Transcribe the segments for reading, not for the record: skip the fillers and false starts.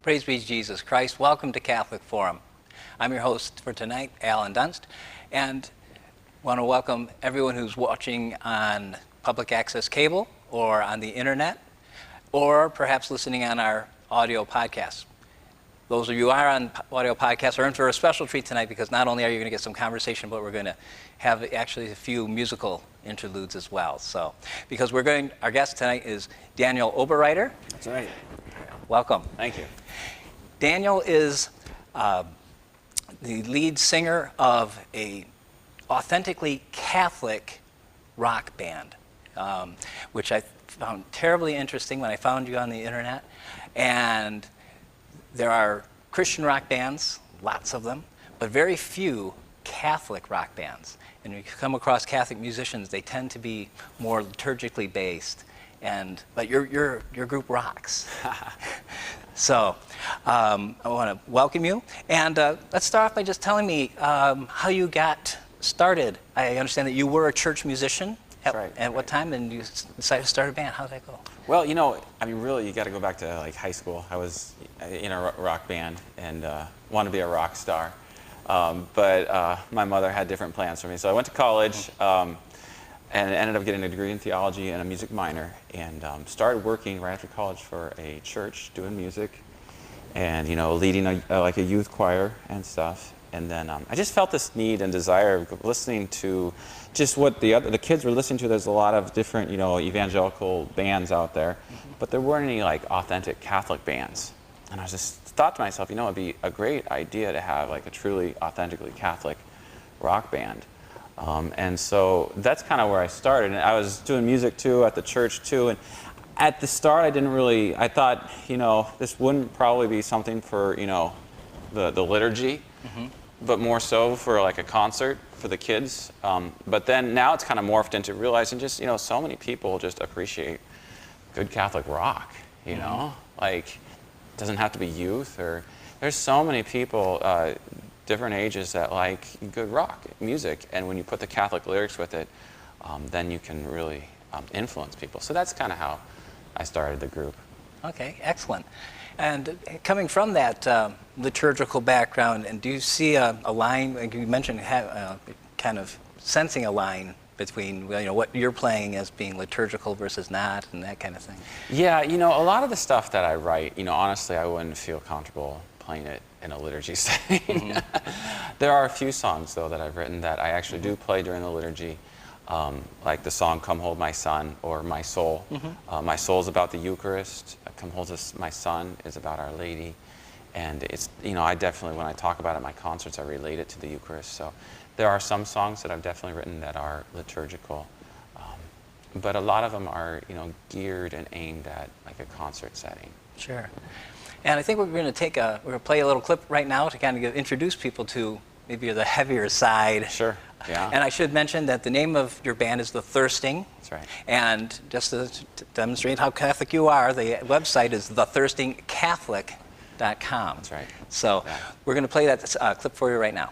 Praise be Jesus Christ. Welcome to Catholic Forum. I'm your host for tonight, Alan Dunst, and want to welcome everyone who's watching on public access cable or on the internet, or perhaps listening on our audio podcast. Those of you who are on audio podcasts are in for a special treat tonight, because not only are you going to get some conversation, but we're going to have actually a few musical interludes as well. So, because our guest tonight is Daniel Oberreuter. That's right. Welcome. Thank you. Daniel is the lead singer of a authentically Catholic rock band, which I found terribly interesting when I found you on the internet. And there are Christian rock bands, lots of them, but very few Catholic rock bands. And when you come across Catholic musicians, they tend to be more liturgically based. But your group rocks. So I want to welcome you. And let's start off by just telling me how you got started. I understand that you were a church musician. At what time, and you decided to start a band? How did that go? Well, really, you got to go back to like high school. I was in a rock band and wanted to be a rock star. But my mother had different plans for me. So I went to college and ended up getting a degree in theology and a music minor, and started working right after college for a church doing music and, leading a youth choir and stuff. And then I just felt this need and desire of listening to just what the kids were listening to. There's a lot of different, evangelical bands out there, but there weren't any like authentic Catholic bands. And I just thought to myself, it'd be a great idea to have like a truly authentically Catholic rock band. And so that's kind of where I started. And I was doing music too at the church too. And at the start, I thought, this wouldn't probably be something for, the liturgy. But more so for like a concert for the kids. But then now it's kind of morphed into realizing just, so many people just appreciate good Catholic rock, Like, it doesn't have to be youth, or there's so many people, different ages, that like good rock music. And when you put the Catholic lyrics with it, then you can really influence people. So that's kind of how I started the group. Okay, excellent. And coming from that liturgical background, and do you see a line, like you mentioned, kind of sensing a line between what you're playing as being liturgical versus not, and that kind of thing? Yeah, a lot of the stuff that I write, honestly, I wouldn't feel comfortable playing it in a liturgy setting. There are a few songs, though, that I've written that I actually do play during the liturgy. Like the song "Come Hold My Son" or "My Soul." My Soul is about the Eucharist. "Come Hold My Son" is about Our Lady. And it's, I definitely, when I talk about it at my concerts, I relate it to the Eucharist. So there are some songs that I've definitely written that are liturgical. But a lot of them are, geared and aimed at like a concert setting. Sure. And I think we're going to play a little clip right now to kind of introduce people to maybe the heavier side. Sure. Yeah. And I should mention that the name of your band is The Thirsting. That's right. And just to demonstrate how Catholic you are, the website is thethirstingcatholic.com. That's right. So we're going to play that clip for you right now.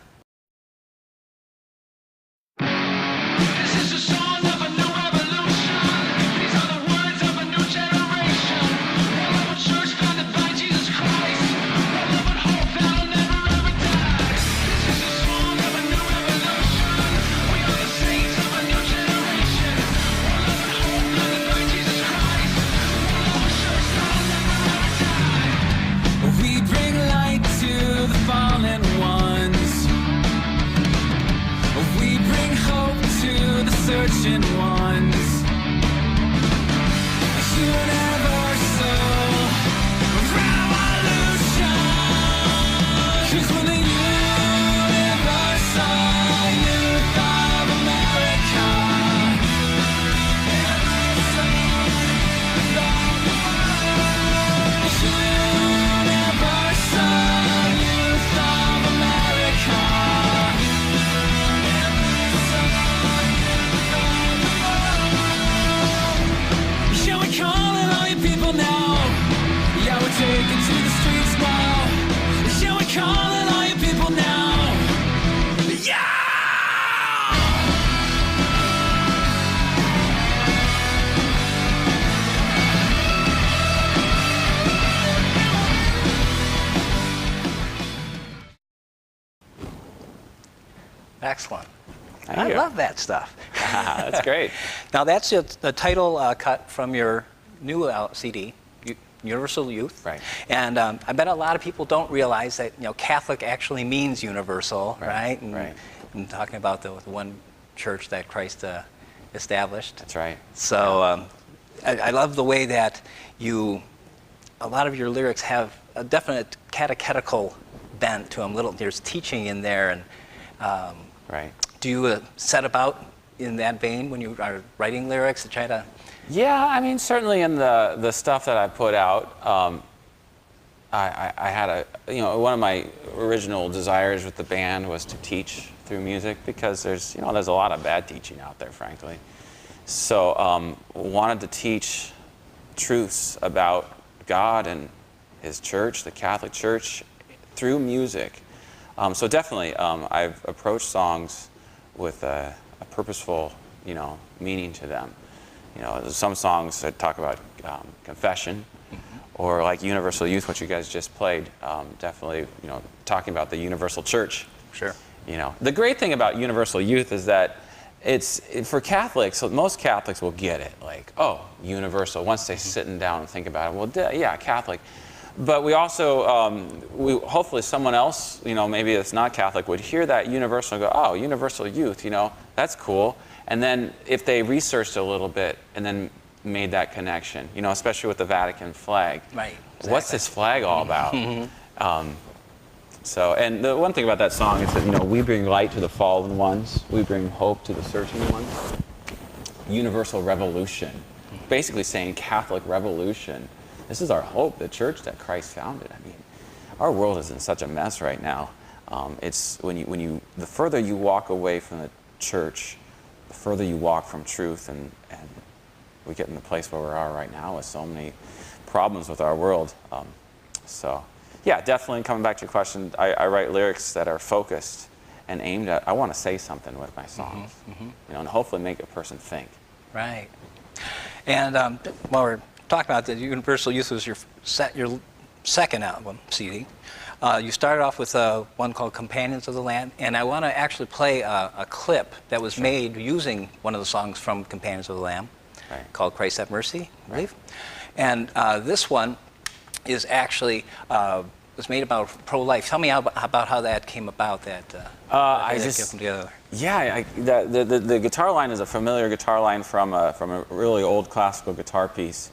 Searching ones, universal revolution. 'Cause we're the universal youth of America. Universal youth of America. Take it to the streets now. Shall we call it all you people now? Yeah! Excellent. Thank I you. love that stuff. That's great. Now that's the title cut from your new CD, Universal Youth. Right. And I bet a lot of people don't realize that Catholic actually means universal, right? And talking about the one church that Christ established. That's right. So I love the way that a lot of your lyrics have a definite catechetical bent to them. There's teaching in there, and Right. do you set about in that vein when you are writing lyrics to try to? Yeah, I mean, certainly in the stuff that I put out, I had one of my original desires with the band was to teach through music, because there's a lot of bad teaching out there, frankly. So wanted to teach truths about God and His church, the Catholic Church, through music. So definitely, I've approached songs with a purposeful, meaning to them. Some songs that talk about confession, or like Universal Youth, which you guys just played. Definitely, talking about the universal church. Sure. The great thing about Universal Youth is that it's for Catholics. So most Catholics will get it, like, oh, universal. Once they sit down and think about it, well, yeah, Catholic. But we also, hopefully someone else, maybe that's not Catholic, would hear that universal and go, oh, Universal Youth, that's cool. And then if they researched a little bit and then made that connection, especially with the Vatican flag. Right. Exactly. What's this flag all about? And the one thing about that song is that, we bring light to the fallen ones. We bring hope to the searching ones. Universal revolution. Basically saying Catholic revolution. This is our hope, the church that Christ founded. I mean, our world is in such a mess right now. It's the further you walk away from the church, the further you walk from truth, and we get in the place where we are right now with so many problems with our world. Yeah, definitely coming back to your question, I write lyrics that are focused and aimed at, I want to say something with my songs, and hopefully make a person think. Right. And while we're talking about the Universal Youth was your second album, CD. You started off with one called Companions of the Land, and I want to actually play a clip that was made using one of the songs from Companions of the Lamb, called Christ Have Mercy, I believe. And this one is actually was made about pro-life. Tell me about how that came about. That came together. Yeah, the guitar line is a familiar guitar line from a really old classical guitar piece.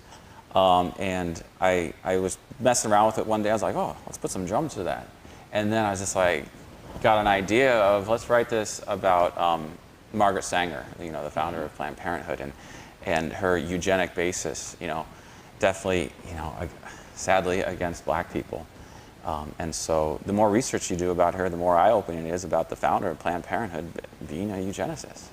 And I was messing around with it one day. I was like, oh, let's put some drums to that. And then I was just like, got an idea of, let's write this about Margaret Sanger, the founder of Planned Parenthood, and her eugenic basis, definitely, sadly against black people. And so the more research you do about her, the more eye-opening it is about the founder of Planned Parenthood being a eugenicist.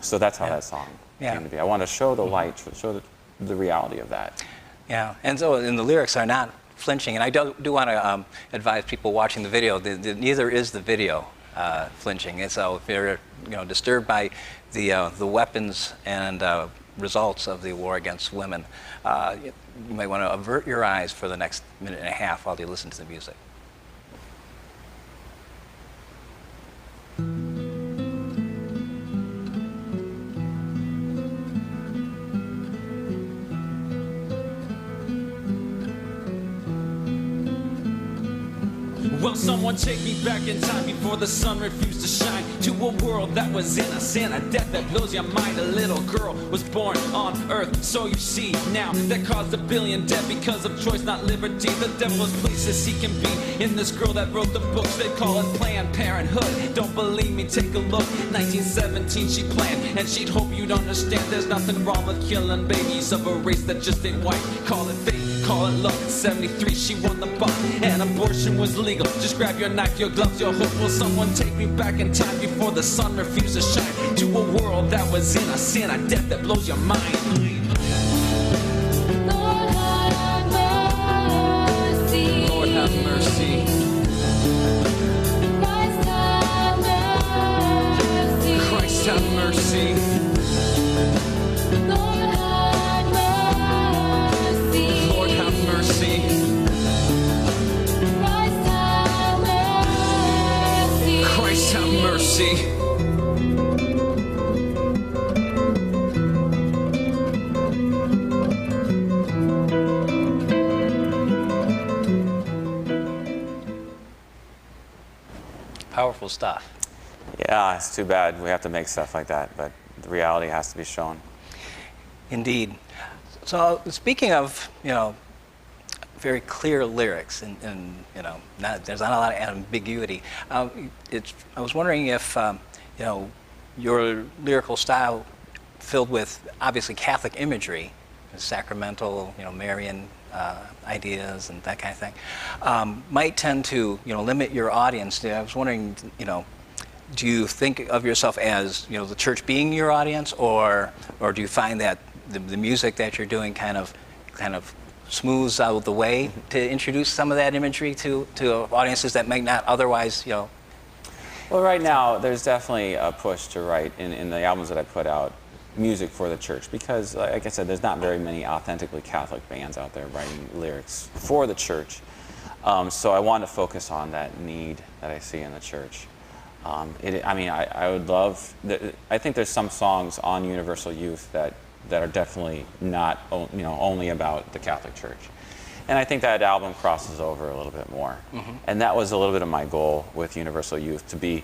So that's how that song came to be. I want to show the light, show the reality of that. Yeah, and the lyrics are not flinching, and I do want to advise people watching the video, neither is the video flinching. And so if you're disturbed by the weapons and results of the war against women, you might want to avert your eyes for the next minute and a half while you listen to the music. Will someone take me back in time before the sun refused to shine, to a world that was in a sin, a death that blows your mind? A little girl was born on earth, so you see now, that caused 1 billion dead because of choice, not liberty. The devil is pleased as he can be in this girl that wrote the books. They call it Planned Parenthood. Don't believe me? Take a look. 1917 she planned, and she'd hope you'd understand there's nothing wrong with killing babies of a race that just ain't white. Call it fate, call it luck. 73 she won the buck, and abortion was legal. Just grab your knife, your gloves, your hook. Will someone take me back in time before the sun refused to shine, to a world that was in a sin, a death that blows your mind? Lord have mercy. Lord have mercy. Christ have mercy. Lord have mercy. Christ have mercy. Christ have Powerful stuff. Yeah, it's too bad we have to make stuff like that, but the reality has to be shown. Indeed. So speaking of, very clear lyrics and there's not a lot of ambiguity. I was wondering if, your lyrical style filled with obviously Catholic imagery, sacramental, Marian ideas and that kind of thing, might tend to, limit your audience. I was wondering, do you think of yourself as, the church being your audience, or do you find that the music that you're doing kind of smooths out the way to introduce some of that imagery to audiences that might not otherwise, Well, right now, there's definitely a push to write, in the albums that I put out, music for the church, because, like I said, there's not very many authentically Catholic bands out there writing lyrics for the church. So I want to focus on that need that I see in the church. I would love, I think there's some songs on Universal Youth that are definitely not, only about the Catholic Church. And I think that album crosses over a little bit more. Mm-hmm. And that was a little bit of my goal with Universal Youth, to be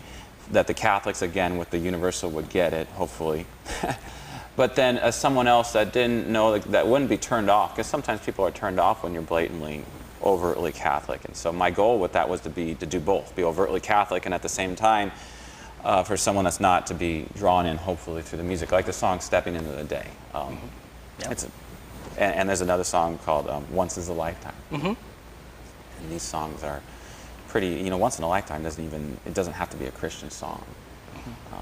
that the Catholics, again, with the Universal would get it, hopefully. But then as someone else that didn't know, that wouldn't be turned off, because sometimes people are turned off when you're blatantly, overtly Catholic. And so my goal with that was to do both, be overtly Catholic, and at the same time, for someone that's not, to be drawn in, hopefully, through the music, like the song Stepping Into the Day. Yep. And there's another song called Once is a Lifetime. Mm-hmm. And these songs are pretty, Once in a Lifetime it doesn't have to be a Christian song,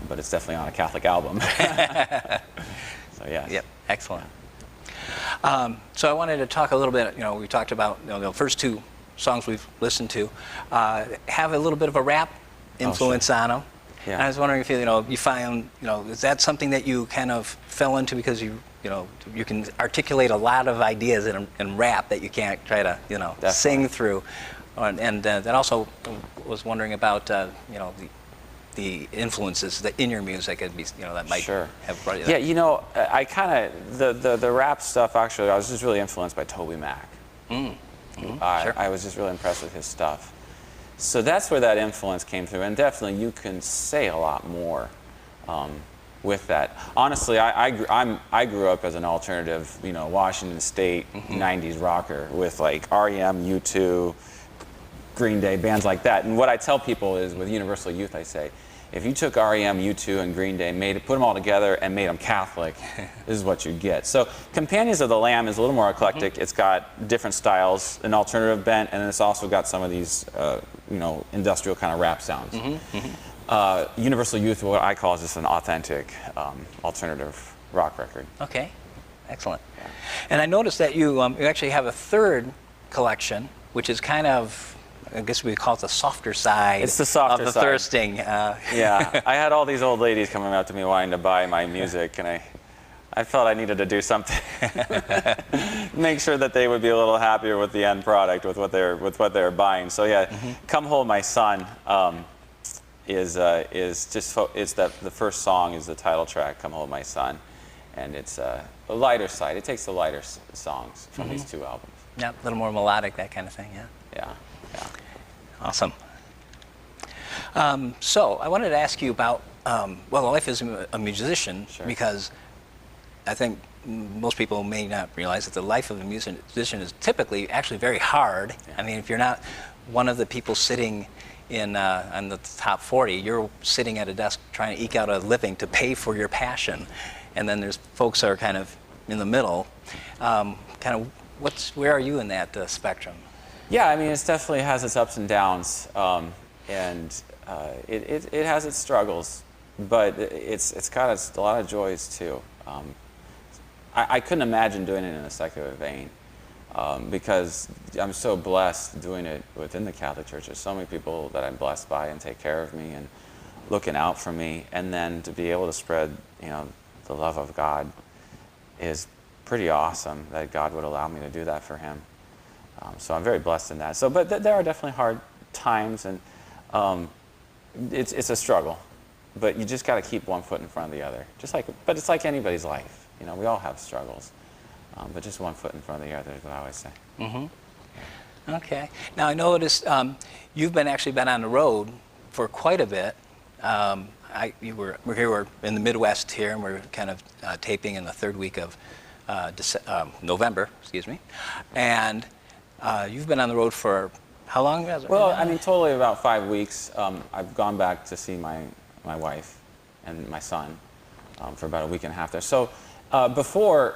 but it's definitely on a Catholic album. So, yeah. Yep, excellent. So I wanted to talk a little bit, we talked about, the first two songs we've listened to have a little bit of a rap influence on them. Yeah. And I was wondering if you find, is that something that you kind of fell into because you can articulate a lot of ideas in rap that you can't try to, sing through. And then also was wondering about, the influences that in your music, that might have brought you there. Yeah, I kind of, the rap stuff, actually, I was just really influenced by Toby Mac. Mm-hmm. I was just really impressed with his stuff. So that's where that influence came through, and definitely you can say a lot more with that. Honestly, I grew up as an alternative, Washington State 90s rocker with like REM, U2, Green Day, bands like that. And what I tell people is, with Universal Youth, I say, if you took REM, U2, and Green Day, put them all together and made them Catholic, this is what you get. So Companions of the Lamb is a little more eclectic. Mm-hmm. It's got different styles, an alternative bent, and then it's also got some of these, industrial kind of rap sounds. Mm-hmm. Mm-hmm. Universal Youth, what I call, is just an authentic alternative rock record. Okay, excellent. Yeah. And I noticed that you actually have a third collection, which is kind of, I guess we call it the softer side. It's the softer of the side. thirsting. Yeah, I had all these old ladies coming up to me wanting to buy my music, and I felt I needed to do something, make sure that they would be a little happier with the end product, with what they're buying. So yeah, "Come Hold My Son" is just the first song is the title track, "Come Hold My Son," and it's a lighter side. It takes the lighter songs from these two albums. Yeah, a little more melodic, that kind of thing. Yeah. Yeah. Yeah. Awesome. So I wanted to ask you about, life as a musician, Sure. because I think most people may not realize that the life of a musician is typically actually very hard. Yeah. I mean, if you're not one of the people sitting on the top 40, you're sitting at a desk trying to eke out a living to pay for your passion. And then there's folks that are kind of in the middle. Where are you in that spectrum? Yeah, I mean, it definitely has its ups and downs, and it has its struggles, but it's got a lot of joys too. I couldn't imagine doing it in a secular vein, because I'm so blessed doing it within the Catholic Church. There's so many people that I'm blessed by and take care of me and looking out for me, and then to be able to spread, the love of God is pretty awesome, that God would allow me to do that for Him. So I'm very blessed in that. So, but there are definitely hard times, and it's a struggle. But you just got to keep one foot in front of the other. But it's like anybody's life. We all have struggles, but just one foot in front of the other is what I always say. Mm-hmm. Okay. Now I noticed you've actually been on the road for quite a bit. We're in the Midwest here, and we're kind of taping in the third week of November, excuse me. And you've been on the road for how long? Well, I mean, totally about 5 weeks. I've gone back to see my wife and my son for about a week and a half there. So before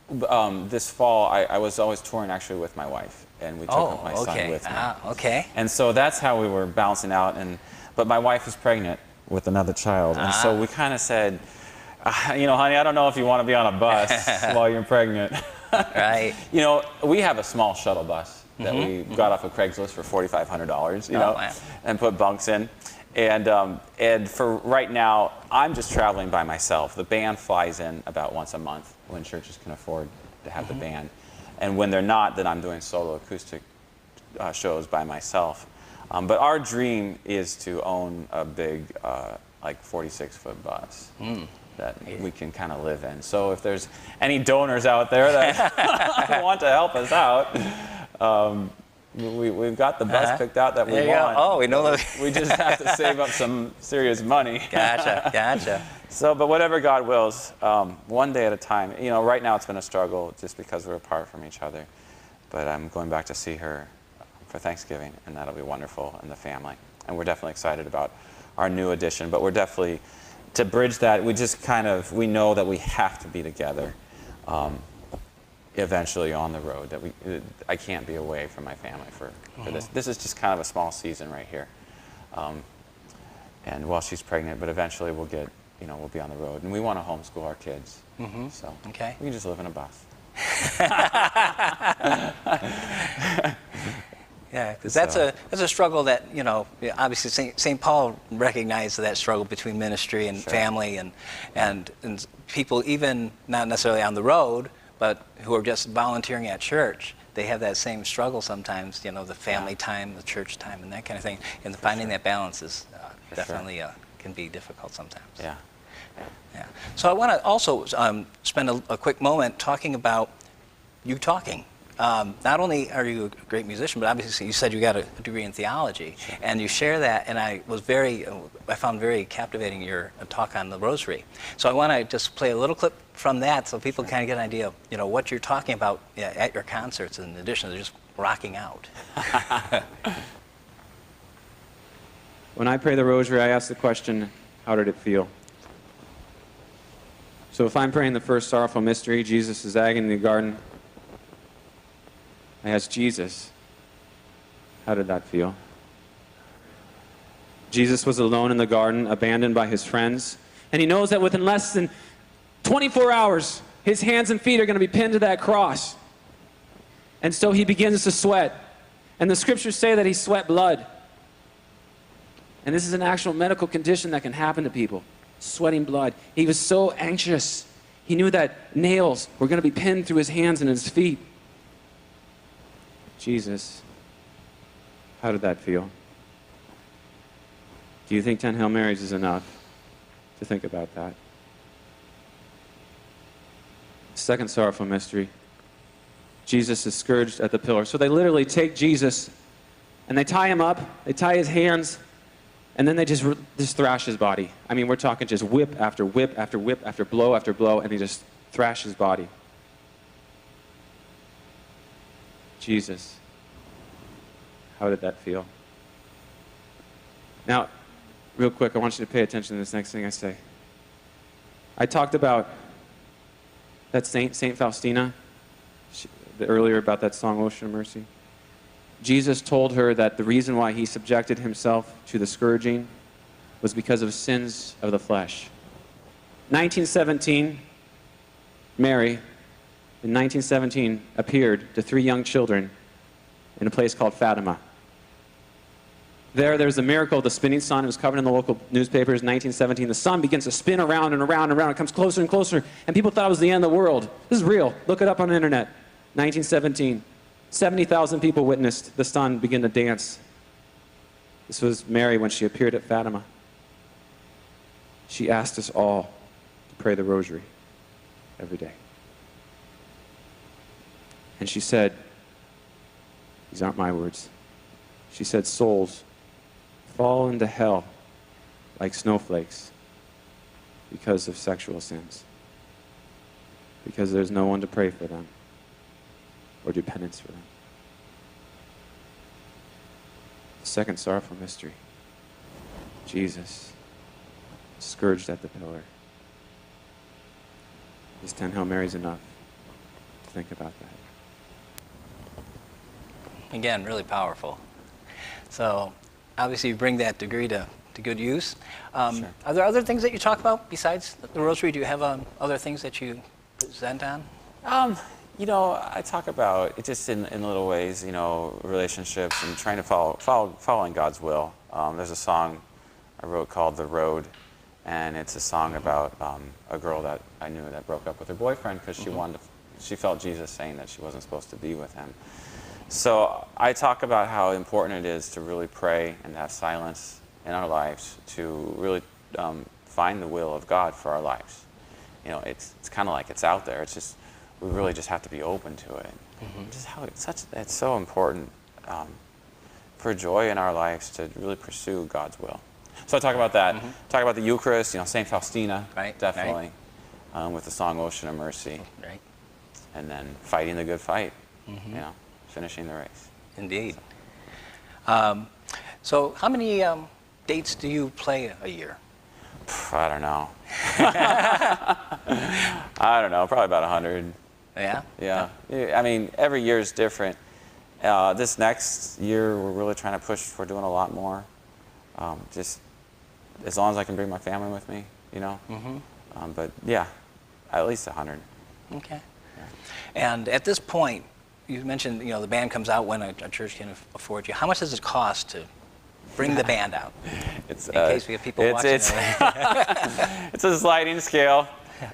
this fall, I was always touring actually with my wife, and we took my son with me. Okay. And so that's how we were balancing out. But my wife is pregnant with another child, and so we kind of said, you know, honey, I don't know if you want to be on a bus while you're pregnant. Right. You know, we have a small shuttle bus that we got off of Craigslist for $4,500, you know, wow. and put bunks in. And for right now, I'm just traveling by myself. The band flies in about once a month when churches can afford to have the band. And when they're not, then I'm doing solo acoustic shows by myself. But our dream is to own a big, like 46-foot bus that we can kind of live in. So if there's any donors out there that want to help us out, we've got the bus picked out that we There you go. want. Oh, we know that. We just have to save up some serious money. Gotcha. So, but whatever God wills, one day at a time. You know, right now it's been a struggle just because we're apart from each other. But I'm going back to see her for Thanksgiving, and that'll be wonderful, and the family. And we're definitely excited about our new addition. But we're definitely, to bridge that, we know that we have to be together eventually on the road. That I can't be away from my family for this. This is just kind of a small season right here. And while she's pregnant, but eventually we'll be on the road. And we want to homeschool our kids. So we can just live in a bus. Yeah, because that's a struggle that, you know, obviously St. Paul recognized that struggle between ministry and family and people even not necessarily on the road, but who are just volunteering at church. They have that same struggle sometimes, you know, the family time, the church time, and that kind of thing. And finding that balance is definitely can be difficult sometimes. Yeah. So I want to also spend a quick moment talking about you talking. Not only are you a great musician, but obviously you said you got a degree in theology, and you share that, and I found very captivating your talk on the rosary. So I want to just play a little clip from that so people kind of get an idea of, you know, what you're talking about at your concerts in addition to just rocking out. When I pray the rosary, I ask the question, how did it feel? So if I'm praying the first sorrowful mystery, Jesus is agony in the garden, I ask Jesus, how did that feel? Jesus was alone in the garden, abandoned by his friends, and he knows that within less than 24 hours, his hands and feet are going to be pinned to that cross. And so he begins to sweat. And the scriptures say that he sweat blood. And this is an actual medical condition that can happen to people, sweating blood. He was so anxious. He knew that nails were going to be pinned through his hands and his feet. Jesus, how did that feel? Do you think 10 Hail Marys is enough to think about that? Second sorrowful mystery. Jesus is scourged at the pillar. So they literally take Jesus and they tie him up, they tie his hands, and then they just thrash his body. I mean, we're talking just whip after whip after whip after blow, and they just thrash his body. Jesus, how did that feel? Now, real quick, I want you to pay attention to this next thing I say. I talked about that Saint Faustina, earlier about that song, Ocean of Mercy. Jesus told her that the reason why he subjected himself to the scourging was because of sins of the flesh. 1917, Mary, in 1917, appeared to 3 young children in a place called Fatima. There's the miracle of the spinning sun. It was covered in the local newspapers in 1917. The sun begins to spin around and around and around. It comes closer and closer, and people thought it was the end of the world. This is real. Look it up on the internet. 1917. 70,000 people witnessed the sun begin to dance. This was Mary when she appeared at Fatima. She asked us all to pray the rosary every day. And she said, these aren't my words, she said, souls fall into hell like snowflakes because of sexual sins. Because there's no one to pray for them or do penance for them. The second sorrowful mystery, Jesus, scourged at the pillar. Is 10 Hail Marys enough to think about that? Again, really powerful. So obviously you bring that degree to good use. Sure. Are there other things that you talk about besides the rosary? Do you have other things that you present on? You know, I talk about it just in little ways, you know, relationships and trying to following God's will. There's a song I wrote called The Road, and it's a song about a girl that I knew that broke up with her boyfriend because she felt Jesus saying that she wasn't supposed to be with him. So I talk about how important it is to really pray and have silence in our lives to really find the will of God for our lives. You know, it's kind of like it's out there. It's just we really just have to be open to it. Just how it's so important for joy in our lives to really pursue God's will. So I talk about that. Talk about the Eucharist. You know, Saint Faustina, definitely, with the song "Ocean of Mercy," Right. and then fighting the good fight. You know, finishing the race. Indeed. So how many dates do you play a year? I don't know. I don't know. Probably about 100. Yeah? Yeah. I mean, every year is different. This next year, we're really trying to push for doing a lot more. Just as long as I can bring my family with me, you know. But yeah, at least 100. Okay. And at this point, you mentioned, you know, the band comes out when a church can afford you. How much does it cost to bring the band out? It's, in case we have people watching. it's it's a sliding scale.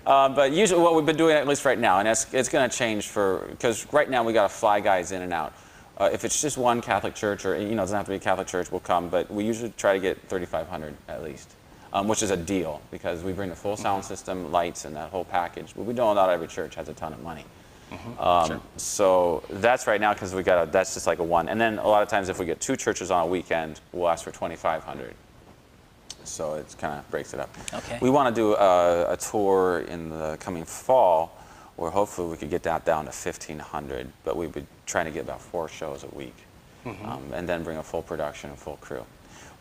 But usually what we've been doing, at least right now, and it's going to change because right now we got to fly guys in and out. If it's just one Catholic church, or, you know, it doesn't have to be a Catholic church, we'll come, but we usually try to get 3,500 at least, which is a deal because we bring the full sound system, lights, and that whole package. But we know not every church has a ton of money. Sure. So that's right now because that's just like a one. And then a lot of times if we get two churches on a weekend, we'll ask for 2,500. So it kind of breaks it up. Okay. We want to do a tour in the coming fall where hopefully we could get that down to 1,500, but we've been trying to get about 4 shows a week, and then bring a full production and full crew,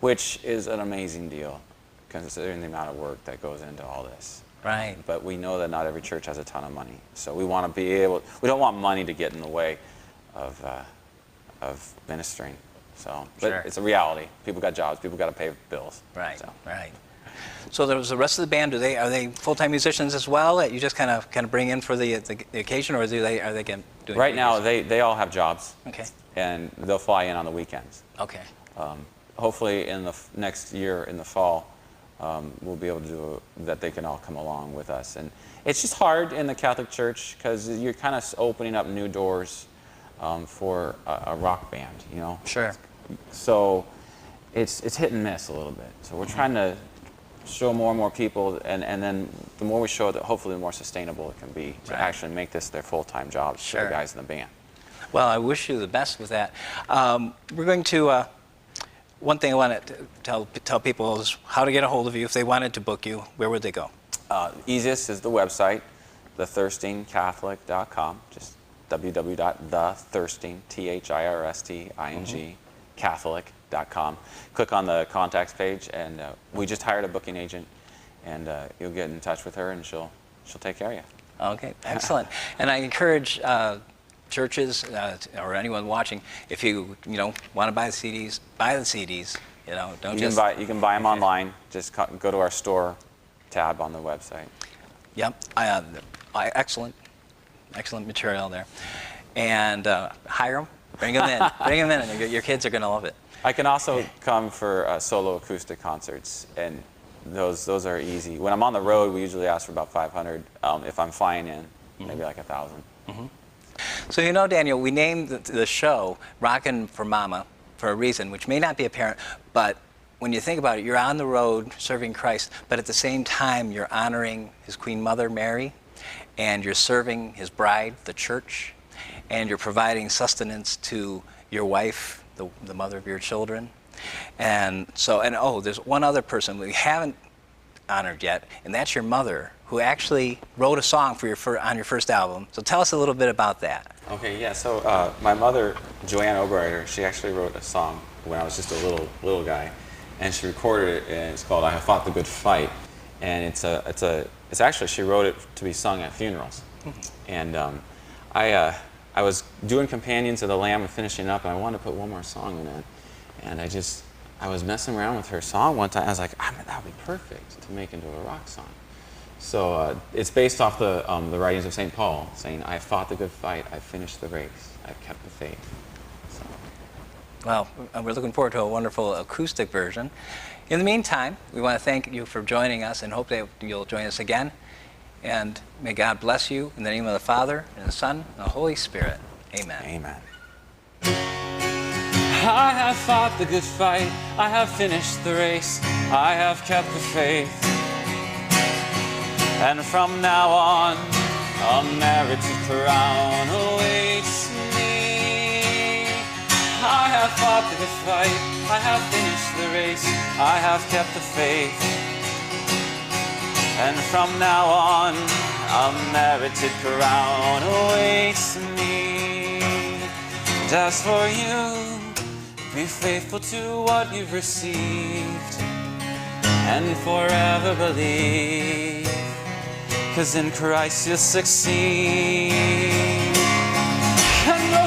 which is an amazing deal considering the amount of work that goes into all this. Right. But we know that not every church has a ton of money, so we want to be able. We don't want money to get in the way of ministering. So, but Sure. it's a reality. People got jobs. People got to pay bills. Right. So. Right. So there's the rest of the band. Are they full-time musicians as well that you just kind of bring in for the occasion, or are they doing Right now, gigs? they all have jobs. Okay. And they'll fly in on the weekends. Okay. Hopefully, in the next year in the fall, we'll be able to do that. They can all come along with us, and it's just hard in the Catholic Church because you're kind of opening up new doors for a rock band, you know. Sure. So it's hit and miss a little bit. So we're trying to show more and more people, and then the more we show that, hopefully the more sustainable it can be to Right. actually make this their full-time jobs for Sure. the guys in the band. Well, I wish you the best with that. We're going to. One thing I want to tell people is how to get a hold of you. If they wanted to book you, where would they go? Easiest is the website, thethirstingcatholic.com. Just www.thethirsting, THIRSTING, Catholic.com. Click on the contacts page, and we just hired a booking agent, and you'll get in touch with her, and she'll take care of you. Okay, excellent. And I encourage churches or anyone watching, if you want to buy the CDs, buy the CDs. You know, don't You can buy them online. Just go to our store tab on the website. Yep, excellent material there. And hire them, bring them in, and your kids are going to love it. I can also come for solo acoustic concerts, and those are easy. When I'm on the road, we usually ask for about 500. If I'm flying in, maybe like 1,000. So you know, Daniel, we named the show Rockin For Mama for a reason, which may not be apparent, but when you think about it, you're on the road serving Christ, but at the same time, you're honoring his Queen Mother, Mary, and you're serving his bride, the church, and you're providing sustenance to your wife, the mother of your children. And so, and oh, there's one other person we haven't honored yet, and that's your mother, who actually wrote a song for on your first album. So tell us a little bit about that. Okay, yeah. So my mother, Joanne Oberreuter, she actually wrote a song when I was just a little guy, and she recorded it, and it's called "I Have Fought the Good Fight," and it's actually she wrote it to be sung at funerals, and I was doing Companions of the Lamb and finishing up, and I wanted to put one more song in it, and I was messing around with her song one time. I was like, that would be perfect to make into a rock song. So it's based off the writings of St. Paul, saying, "I fought the good fight, I finished the race, I've kept the faith." So. Well, we're looking forward to a wonderful acoustic version. In the meantime, we want to thank you for joining us and hope that you'll join us again. And may God bless you in the name of the Father, and the Son, and the Holy Spirit. Amen. Amen. I have fought the good fight, I have finished the race, I have kept the faith. And from now on, a merited crown awaits me. I have fought the good fight, I have finished the race, I have kept the faith. And from now on, a merited crown awaits me. And as for you, be faithful to what you've received, and forever believe, 'cause in Christ you'll succeed. And no